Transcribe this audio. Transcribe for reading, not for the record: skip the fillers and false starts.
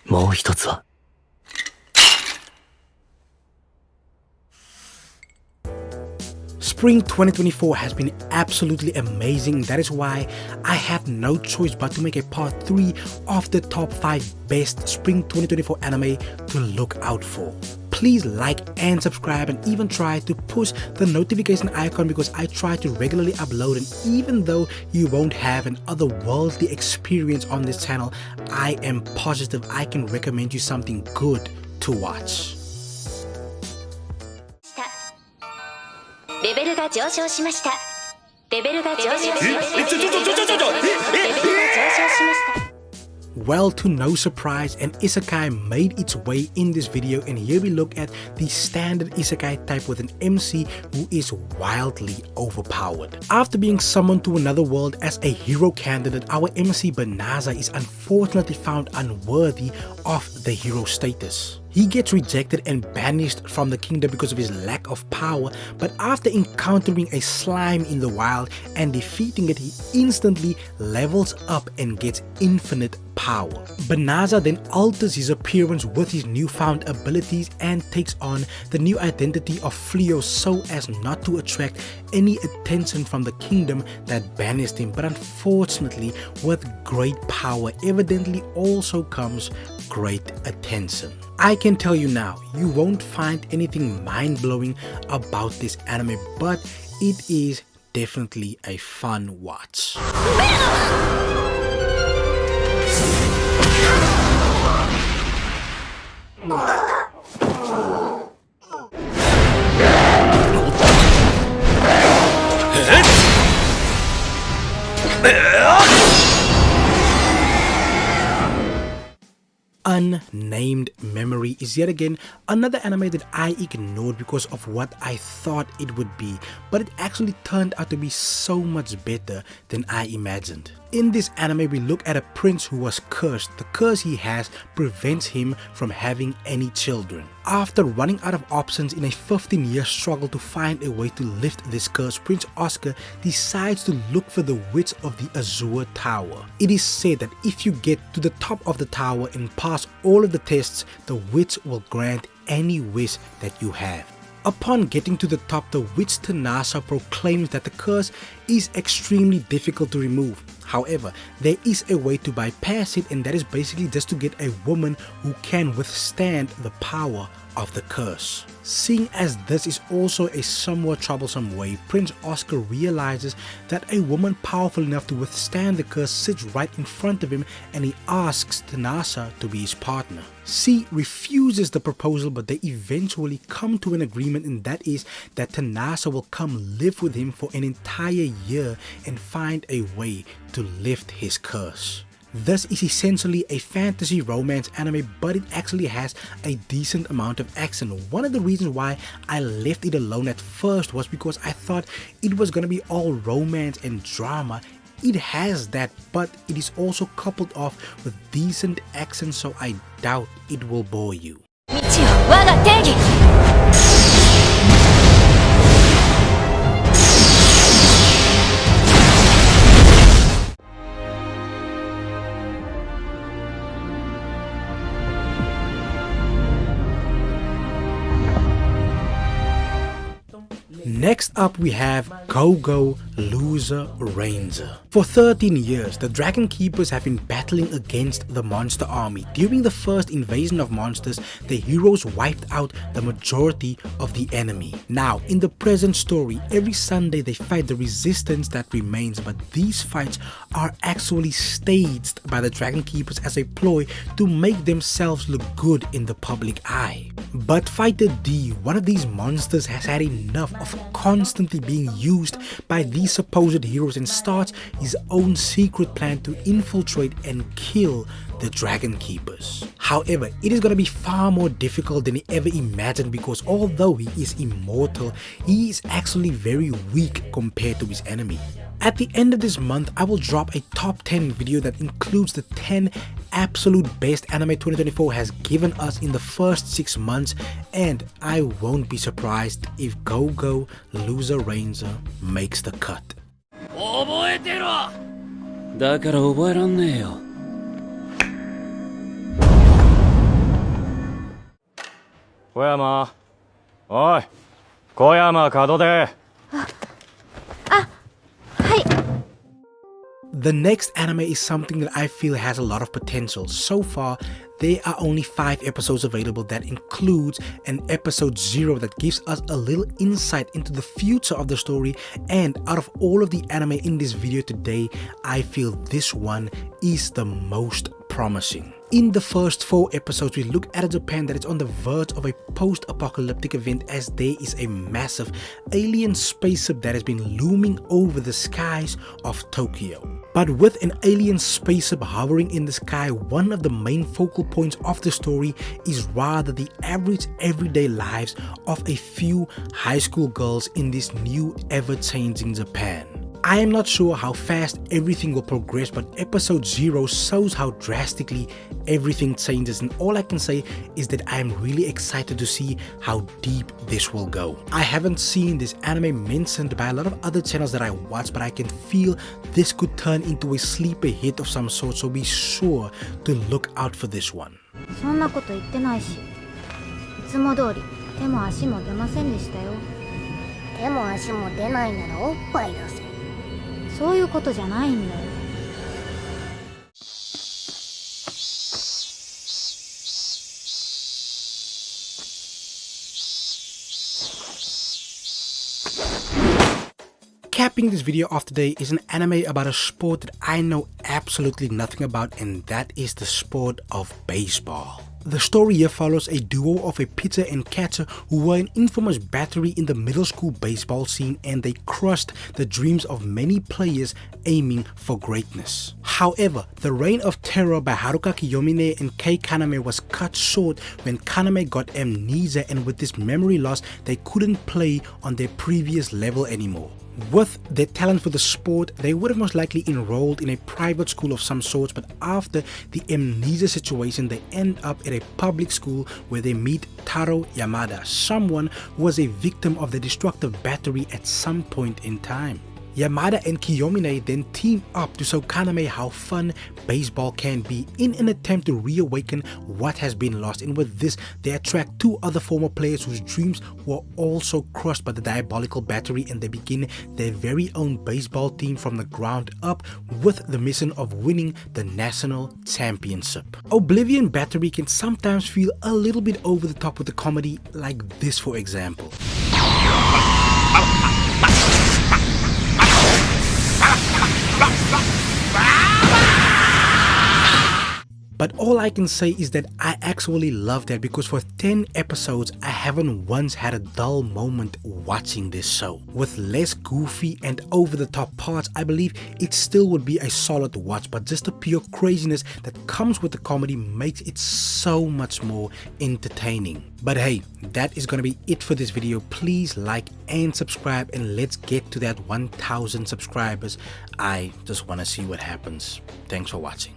もう一つは Spring 2024 has been absolutely amazing. That is why I have no choice but to make a part 3 of the top 5 best Spring 2024 anime to look out for. Please like and subscribe and even try to push the notification icon because I try to regularly upload, and even though you won't have an otherworldly experience on this channel, I am positive I can recommend you something good to watch. レベルが上昇しました。レベルが上昇しました。レベルが上昇しました。 Well, to no surprise, an isekai made its way in this video, and here we look at the standard isekai type with an MC who is wildly overpowered. After being summoned to another world as a hero candidate, our MC Banaza is unfortunately found unworthy of the hero status. He gets rejected and banished from the kingdom because of his lack of power, but after encountering a slime in the wild and defeating it, he instantly levels up and gets infinite power. Banaza then alters his appearance with his newfound abilities and takes on the new identity of Fleo so as not to attract any attention from the kingdom that banished him, but unfortunately with great power evidently also comes great attention. I can tell you now, you won't find anything mind-blowing about this anime, but it is definitely a fun watch. Unnamed Memory is yet again another anime that I ignored because of what I thought it would be, but it actually turned out to be so much better than I imagined. In this anime, we look at a prince who was cursed. The curse he has prevents him from having any children. After running out of options in a 15-year struggle to find a way to lift this curse, Prince Oscar decides to look for the witch of the Azure Tower. It is said that if you get to the top of the tower and pass all of the tests, the witch will grant any wish that you have. Upon getting to the top, the witch Tanasa proclaims that the curse is extremely difficult to remove. However, there is a way to bypass it, and that is basically just to get a woman who can withstand the power of the curse. Seeing as this is also a somewhat troublesome way, Prince Oscar realizes that a woman powerful enough to withstand the curse sits right in front of him, and he asks Tanasa to be his partner. C refuses the proposal, but they eventually come to an agreement, and that is that Tanasa will come live with him for an entire year and find a way to lift his curse. This is essentially a fantasy romance anime, but it actually has a decent amount of action. One of the reasons why I left it alone at first was because I thought it was gonna be all romance and drama. It has that, but it is also coupled off with decent action, so I doubt it will bore you. Next up we have Go-Go Loser Ranger. For 13 years, the Dragon Keepers have been battling against the monster army. During the first invasion of monsters, the heroes wiped out the majority of the enemy. Now, in the present story, every Sunday they fight the resistance that remains, but these fights are actually staged by the Dragon Keepers as a ploy to make themselves look good in the public eye. But Fighter D, one of these monsters, has had enough of constantly being used by these supposed heroes and starts his own secret plan to infiltrate and kill the Dragon Keepers. However, it is going to be far more difficult than he ever imagined, because although he is immortal, he is actually very weak compared to his enemy. At the end of this month, I will drop a top 10 video that includes the 10 absolute best anime 2024 has given us in the first 6 months, and I won't be surprised if Go-Go Loser Ranger makes the cut. 覚えてろ。だから覚えらんねえよ。小山。おい、小山門出。The next anime is something that I feel has a lot of potential. So far, there are only 5 episodes available. That includes an episode 0 that gives us a little insight into the future of the story, and out of all of the anime in this video today, I feel this one is the most promising. In the first 4 episodes, we look at a Japan that is on the verge of a post-apocalyptic event as there is a massive alien spaceship that has been looming over the skies of Tokyo. But with an alien spaceship hovering in the sky, one of the main focal points of the story is rather the average everyday lives of a few high school girls in this new ever-changing Japan. I am not sure how fast everything will progress, but episode 0 shows how drastically everything changes, and all I can say is that I am really excited to see how deep this will go. I haven't seen this anime mentioned by a lot of other channels that I watch, but I can feel this could turn into a sleeper hit of some sort, so be sure to look out for this one. そんなこと言ってないし、いつも通り手も足も出ませんでしたよ。手も足も出ないならおっぱい出せ。そういうことじゃないんだよ。Capping this video off today is an anime about a sport that I know absolutely nothing about, and that is the sport of baseball. The story here follows a duo of a pitcher and catcher who were an infamous battery in the middle school baseball scene, and they crushed the dreams of many players aiming for greatness. However, the reign of terror by Haruka Kiyomine and Kei Kaname was cut short when Kaname got amnesia, and with this memory loss they couldn't play on their previous level anymore. With their talent for the sport, they would have most likely enrolled in a private school of some sorts, but after the amnesia situation, they end up at a public school where they meet Taro Yamada, someone who was a victim of the destructive battery at some point in time. Yamada and Kiyomine then team up to show Kaname how fun baseball can be in an attempt to reawaken what has been lost, and with this they attract 2 other former players whose dreams were also crushed by the diabolical battery, and they begin their very own baseball team from the ground up with the mission of winning the national championship. Oblivion Battery can sometimes feel a little bit over the top with the comedy, like this for example. But all I can say is that I actually love that, because for 10 episodes I haven't once had a dull moment watching this show. With less goofy and over the top parts, I believe it still would be a solid watch, but just the pure craziness that comes with the comedy makes it so much more entertaining. But hey, that is gonna be it for this video. Please like and subscribe, and let's get to that 1000 subscribers. I just wanna see what happens. Thanks for watching.